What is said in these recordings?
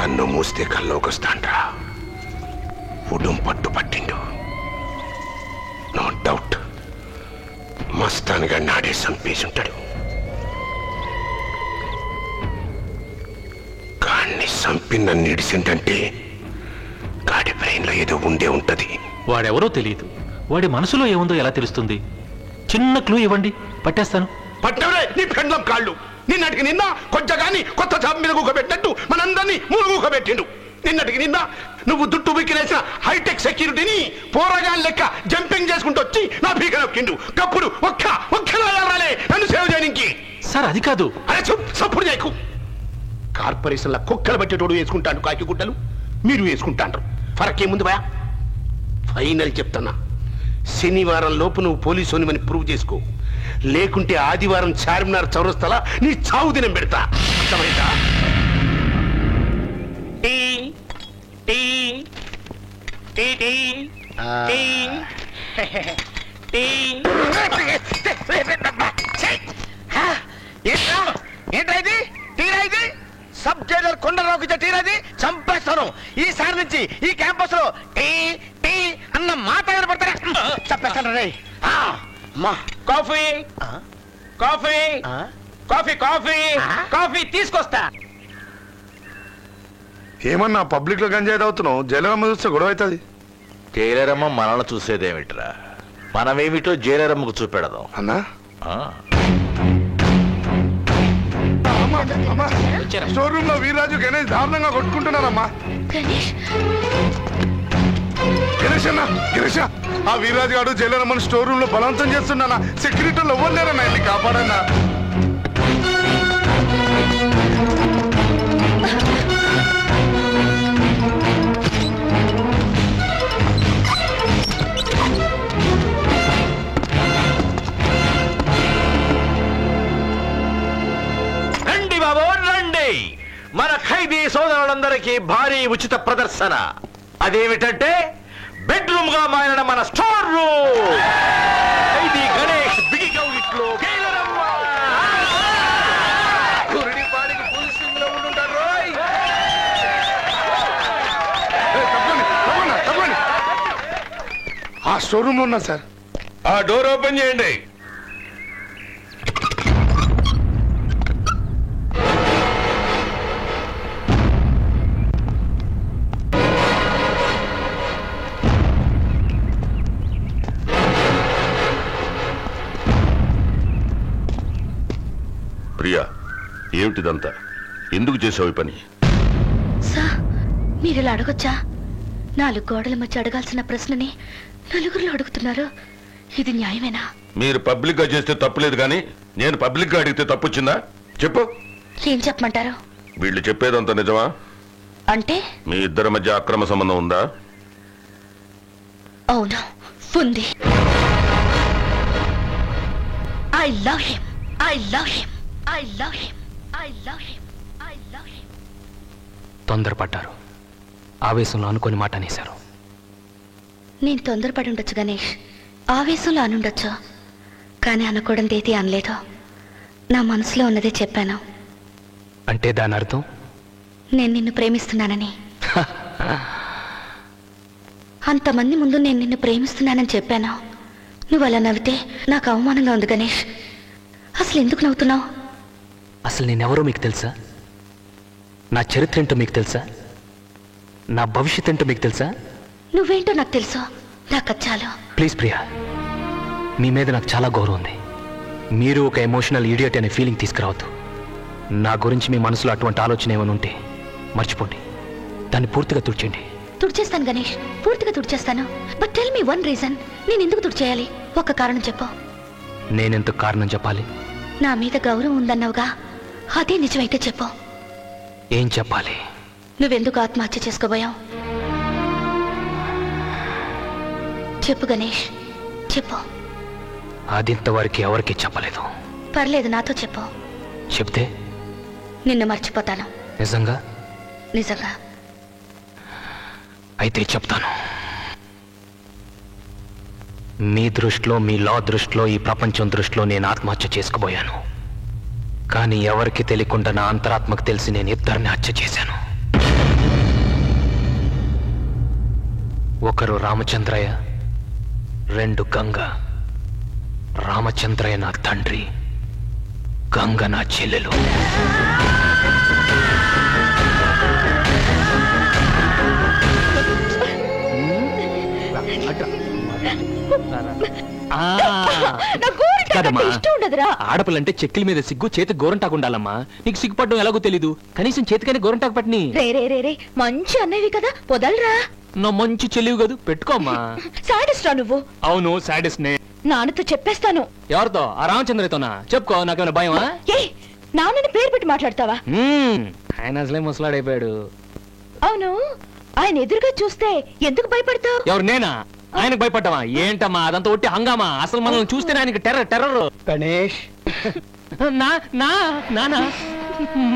కన్ను మూస్తే కల్లోకొస్తాండ్రా. ఉడుం పట్టు పట్టిండు. నో డౌట్ మస్తాన్గా నాడే చంపేసి ఉంటాడు. కాన్ని చంపి నన్ను ఇడిసిందంటే గాడి బ్రెయిన్లో ఏదో ఉండే ఉంటది. వాడెవరో తెలియదు. వాడి మనసులో ఏముందో ఎలా తెలుస్తుంది? చిన్న క్లూ ఇవ్వండి, పట్టేస్తాను. పట్టవరే నీ పెండ్లం కాళ్ళు. నిన్నటికి నిన్న కొంచెగాని కొత్త చాప మీద కూకబెట్టినట్టు మనందరినీ మునుగుకబెట్టిండు. నిన్నటికి నిన్న నువ్వు దుట్టు బిక్కినేసిన హైటెక్ సెక్యూరిటీని పోరగాన్ లెక్క జంపింగ్ చేసుకుంటూ వచ్చి నా పీక నొక్కిండు. కప్పుడు ఒక్క రాలే నన్ను సేవ చేయడానికి. సార్ అది కాదు. అరే సప్పుడు చేయకు. కార్పొరేషన్ల కుక్కలు బట్టేటోడు వేసుకుంటాడు కాకి గుడ్డలు, మీరు వేసుకుంటాండ్రు. ఫరకేముంది భయ? ఫైనల్ చెప్తున్నా, శనివారం లోపు నువ్వు పోలీసుని ప్రూవ్ చేసుకో. లేకుంటే ఆదివారం చార్మినార్ చౌరస్తలా నీ చావు దినం పెడతా. అర్థమైందా? ఏంటది? టీరా ఇది? సబ్ జైలర్ కొండరావుకి టీరాది చంపేస్తాను. ఈసారి నుంచి ఈ క్యాంపస్ లో టీ టీ అన్న మాట వినపడతారా చంపేస్తాను రే. Coffee coffee coffee coffee coffee తీసుకొస్తా. ఏమన్నా పబ్లిక్ లో గంజాయి అవుతున్నావు? జైలరమ్మ చూస్తే గొడవ అవుతుంది. జైలరమ్మ మనల్ని చూసేదేమిట్రా, మనమేమిటో జైలరమ్మకు చూపెడదాం అన్నా. స్టోర్ రూమ్ లో వీర్రాజు గణేష్ దారుణంగా కొట్టుకుంటున్నారమ్మా. గణేష్ అన్న, గణేష్ ఆ వీర్రాజు గారు జైలరమ్మని స్టోర్ రూమ్ లో బలవంతం చేస్తున్నా. సెక్యూరిటీలో ఎవరు లేరన్నా, వెళ్ళి కాపాడన్నా. మన ఖైదీ సోదరులందరికీ భారీ ఉచిత ప్రదర్శన. అదేమిటంటే బెడ్రూమ్ గా మారిన మన స్టోర్ రూమ్. ఖైదీ గణేష్ బిగిగౌలిట్లో ఆ స్టోర్ రూమ్ లో ఉన్నా సార్. ఆ డోర్ ఓపెన్ చేయండి. ప్రియా, ఏమిటిదంతా? ఎందుకు చేసావు ఈ పని? సార్, మీరు ఇలా అడగొచ్చా? 4 గోడల మధ్య అడగాల్సిన ప్రశ్నని నలుగురిలో అడుగుతున్నారు. ఇది న్యాయమేనా? మీరు పబ్లిక్ గా చేస్తే తప్పులేదు, కానీ నేను పబ్లిక్ గా అడిగితే తప్పుచ్చిందా? చెప్పు. ఏం చెప్పమంటారు? వీళ్ళు చెప్పేదంతా నిజమా? అంటే మీ ఇద్దరి మధ్య అక్రమ సంబంధం ఉందా? అవును, ఉంది. I love him, I love him, I love him, I love him, I love him. తొందరపడ్డారు, ఆవేశంలో అనుకోని మాట అనేశారు. నేను తొందరపడి ఉండొచ్చు గణేష్, ఆవేశంలో అనుండొచ్చు, కానీ అనకూడదు ఏది అనలేదు. నా మనసులో ఉన్నదే చెప్పాను. అంటే దాని అర్థం నేను నిన్ను ప్రేమిస్తున్నానని. అంతమంది ముందు నేను నిన్ను ప్రేమిస్తున్నానని చెప్పాను. నువ్వు అలా నవ్వితే నాకు అవమానంగా ఉంది గణేష్. అసలు ఎందుకు నవ్వుతున్నావు? అసలు నేనెవరో మీకు తెలుసా? నా చరిత్ర ఏంటో మీకు తెలుసా? నా భవిష్యత్ ఏంటో మీకు తెలుసా? నువ్వేంటో నాకు తెలుసు, నాకు చాలు. ప్లీజ్ ప్రియా, మీ మీద నాకు చాలా గౌరవం ఉంది. మీరు ఒక ఎమోషనల్ ఇడియట్ అనే ఫీలింగ్ తీసుకురావద్దు. నా గురించి మీ మనసులో అటువంటి ఆలోచన ఏమైనా ఉంటే మర్చిపోండి, దాన్ని పూర్తిగా తుడిచేయండి. తుడిచేస్తాను గణేష్, పూర్తిగా తుడిచేస్తాను. But tell me one reason. నేను ఎందుకు తుడిచేయాలి? ఒక్క కారణం చెప్పు. నేనెందుకు కారణం చెప్పాలి? నా మీద గౌరవం ఉందన్నావుగా, అదే నిజమైతే చెప్పు. ఏం చెప్పాలి? నువ్వెందుకు ఆత్మహత్య చేసుకోబోయావు? చెప్పు గణేష్, చెప్పు. అది ఇంతవరకు ఎవరికి చెప్పలేదు. పర్లేదు, నాతో చెప్పు. చెప్తే నిన్ను మర్చిపోతాను. నిజంగా? నిజంగా. అయితే చెప్తాను. మీ దృష్టిలో, మీ లా దృష్టిలో, ఈ ప్రపంచం దృష్టిలో నేను ఆత్మహత్య చేసుకోబోయాను. కానీ ఎవరికి తెలియకుండా నా అంతరాత్మకు తెలిసి నేను ఇద్దరిని హత్య చేశాను. ఒకరు రామచంద్రయ్య, రెండు గంగ. రామచంద్రయ్య నా తండ్రి, గంగ నా చెల్లెలు. ఆడపిల్లంటే చెక్కిల మీద సిగ్గు, చేతి గోరంటాకు ఉండాలమ్మా. నీకు సిగ్గుపడడం ఎలాగో తెలీదు, కనీసం చేతికైనా గోరంటాకు పట్టిని. రే మంచి అన్నవి కదా, పొదలరా. నా మంచి చెల్లివి కదూ, పెట్టుకోమ్మా. సాడిస్ట్ రా నువ్వు. అవును, సాడిస్ట్ నే. నాన్నతో చెప్పేస్తాను. ఎవరితో? ఆ రామచంద్రతోనా? చెప్పుకో, నాకేమైనా భయమా? ఏ నాన్నని పేరు పెట్టి మాట్లాడతావా? ఆయన అసలే ముసలాడైపోయాడు. అవును, ఆయన ఎదురుగా చూస్తే ఎందుకు భయపడతావు? ఎవరు, నేనా? ఆయనకు భయపడ్డావా? ఏంటమ్మా అదంతా ఒట్టి హంగామా. అసలు మనల్ని చూస్తేనే ఆయనకి టెర్రర్. గణేష్, నానా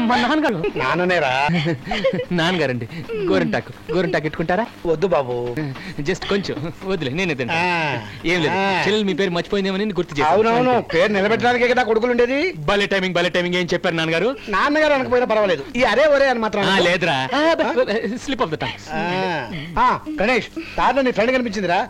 మా నాన్నగారు. నాన్ననేరా? నాన్నగారండి. గోరంటాకు పెట్టుకుంటారా? వద్దు బాబు, జస్ట్ కొంచెం వదిలే, నేనే తింటా. ఏం లేదు, చెల్లెలు మీ పేరు మర్చిపోయిందేమని గుర్తు చేశాను. అవునవును, పేరు నిలబెట్టడానికే కదా కొడుకులు ఉండేది. భలే టైమింగ్. ఏం చెప్పారు నాన్నగారు? నాన్నగారు అనకపోయినా పర్వాలేదు, ఈ అరే ఒరే అని మాత్రం లేదురా, slip of the tongue. Ganesh, దారిలో నీ ఫ్రెండ్ కనిపించిందిరా.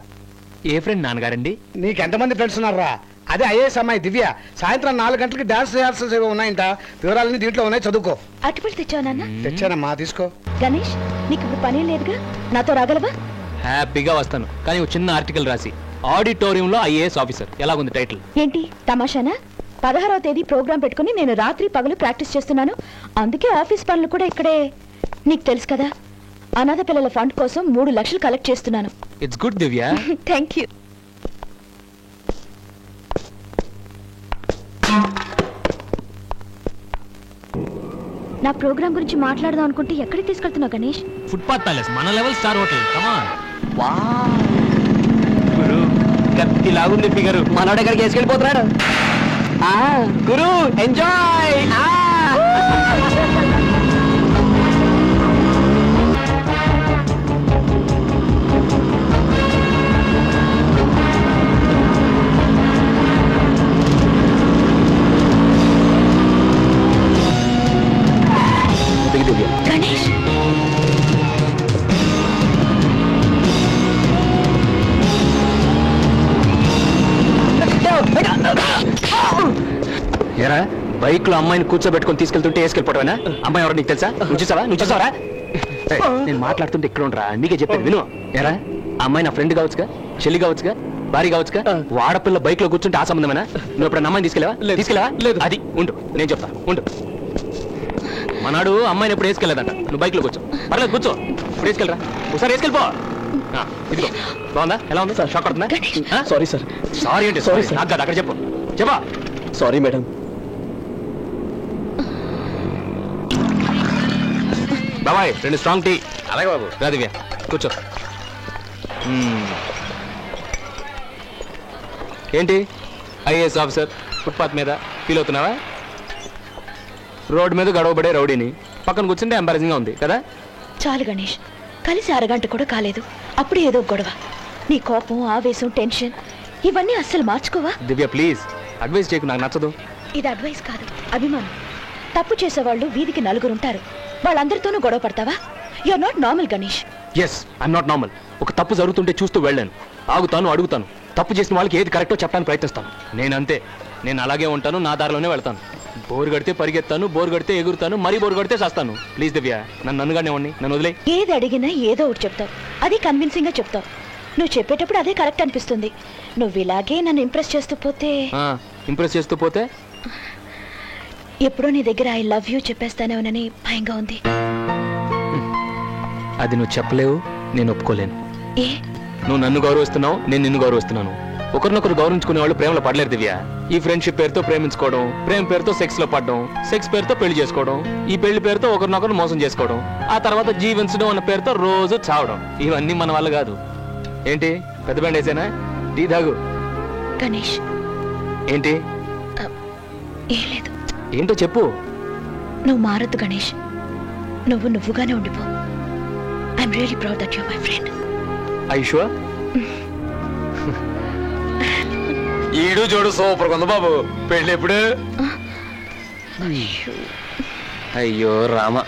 ఏ ఫ్రెండ్ నాన్నగారండి? నీకెంతమంది ఫ్రెండ్స్ ఉన్నారా? అదే ఐఏఎస్ అమ్మాయి దివ్య. సాయంత్రం 4 గంటలకి డాన్స్ రిహార్సల్స్ ఏవో ఉన్నాయంట. వివరాలన్నీ దీంట్లో ఉన్నాయి, చదువుకో. అటుపడి తెచ్చావు నాన్న? తెచ్చానమ్మా, తీసుకో. గణేష్, నీకు ఇప్పుడు పని లేదుగా, నాతో రాగలవా? హ్యాపీగా వస్తాను, కానీ ఒక చిన్న ఆర్టికల్ రాసి ఆడిటోరియంలో ఐఏఎస్ ఆఫీసర్. ఎలాగుంది టైటిల్? ఏంటి తమాషానా? 16వ తేదీ ప్రోగ్రాం పెట్టుకుని నేను రాత్రి పగలు ప్రాక్టీస్ చేస్తున్నాను. అందుకే ఆఫీస్ పనులు కూడా ఇక్కడే. నీకు తెలుసు కదా, అనాథ పిల్లల ఫండ్ కోసం 3 లక్షలు కలెక్ట్ చేస్తున్నాను. It's good Divya. Thank you. నా ప్రోగ్రాం గురించి మాట్లాడదాం అనుకుంటే ఎక్కడికి తీసుకెళ్తున్నావు గణేష్? ఫుట్పాత్ ప్యాలెస్, మన లెవెల్ స్టార్ హోటల్. కమాన్. గురు, కత్తి లాగుంది ఫిగరు. మనోడు ఎక్కడికి వేసుకెళ్ళిపోతున్నాడు? గురు, ఎంజాయ్. గణేష్, ఏరా, బైక్ లో అమ్మాయిని కూర్చోబెట్టుకొని తీసుకెళ్తుంటే వేసుకెళ్ళిపోవటమేనా? అమ్మాయి ఎవరో నీకు తెలుసా? నువ్వు చూసావా? నేను మాట్లాడుతుంటే ఇక్కడ ఉండరా, నీకే చెప్పాను విను. ఏరా, అమ్మాయి నా ఫ్రెండ్ కావచ్చుగా, చెల్లి కావచ్చుగా, భార్య కావచ్చుగా. వాడపిల్ల బైక్ లో కూర్చుంటే ఆ సంబంధమేనా? నువ్వు ఇప్పుడు అమ్మాయిని తీసుకెళ్ళవా? లేదు. అది ఉండు, నేను చెప్తా, ఉండు. మనాడు అమ్మాయిని ఎప్పుడు వేసుకెళ్ళదంట. నువ్వు బైక్ లో కూర్చో, పర్లేదు కూర్చో. ఇప్పుడు వేసుకెళ్ళరా, ఒకసారి వేసుకెళ్ళిపో. ఇదిగో, బాగుందా? ఎలా ఉంది? షాక్ పడుతుందా? Sorry sir. సారీ అంటే సారీ నాకు కాదు, అక్కడ చెప్పా. Sorry madam. బాబాయ్, 2 స్ట్రాంగ్ టీ. అలాగే బాబు. రా దివ్య, కూర్చో. ఏంటి ఐఏఎస్ ఆఫీసర్ ఫుట్పాత్ మీద ఫీల్ అవుతున్నావా? రోడ్డు మీద గడవబడే రౌడీని పక్కన కూర్చుంటే ఎంబారసింగ్ గా ఉంది కదా? చాలు గణేష్, కలిసి అరగంట కూడా కాలేదు, అప్పుడు ఏదో గొడవ. నీ కోపం, ఆవేశం, టెన్షన్ ఇవన్నీ అస్సలు మార్చుకోవా? దివ్య ప్లీజ్, అడ్వైస్ చేయకు, నాకు నచ్చదు. ఇది అడ్వైస్ కాదు, అభిమానం. తప్పు చేసేవాళ్ళు వీధికి 4 ఉంటారు, వాళ్ళందరితోనూ గొడవ పడతావా? You're not normal Ganesh. Yes, I'm not normal. ఒక తప్పు జరుగుతుంటే చూస్తూ వెళ్ళాను, ఆగుతాను, అడుగుతాను. తప్పు చేసిన వాళ్ళకి ఏది కరెక్టో చెప్పడానికి ప్రయత్నిస్తాను. నేనంతే, నేను అలాగే ఉంటాను, నా దారిలోనే వెళ్తాను. బోరు కడితే పరిగెత్తాను, బోరు కడితే ఎగురుతాను, మరీ బోరు కడితే చేస్తాను. ప్లీజ్ దివ్య, నన్నుగానే ఉండి, నన్ను వదిలే. ఏది అడిగినా ఏదో ఒకటి చెప్తావు, అది కన్విన్సింగ్ గా చెప్తావు. నువ్వు చెప్పేటప్పుడు అదే కరెక్ట్ అనిపిస్తుంది. నువ్వు ఇలాగే నన్ను ఇంప్రెస్ చేస్తూ పోతే ఎప్పుడో నీ దగ్గర ఐ లవ్ యూ చెప్పేస్తానేమోనని భయంగా ఉంది. అది నువ్వు చెప్పలేవు, నేను ఒప్పుకోలేను. ఏ? నువ్వు నన్ను గౌరవిస్తున్నావు, నేను నిన్ను గౌరవిస్తున్నాను. ఒకరినొకరు గౌరవించుకునే వాళ్ళు ప్రేమలో పడలేరు దివ్య. ఈ ఫ్రెండ్షిప్ పేరుతో ప్రేమించుకోవడం, ప్రేమ పేరుతో సెక్స్ లో పడడం, సెక్స్ పేరుతో పెళ్లి చేసుకోవడం, ఈ పెళ్లి పేరుతో ఒకరినొకరు మోసం చేసుకోవడం, ఆ తర్వాత జీవించడం అన్న పేరుతో రోజు చావడం, ఇవన్నీ మన వల్ల కాదు. ఏంటి పెద్ద బండి వేసేనా? టీ తాగు. గణేష్, ఏంటి? ఏం లేదు. ఏంటో చెప్పు. నువ్వు మారద్దు గణేష్, నువ్వుగానే ఉండిపో. I'm really proud that you are my friend. I sure? ఈడు జోడు సూపర్ కొంద బాబు. పెళ్ళి ఎప్పుడు? అయ్యో రామ,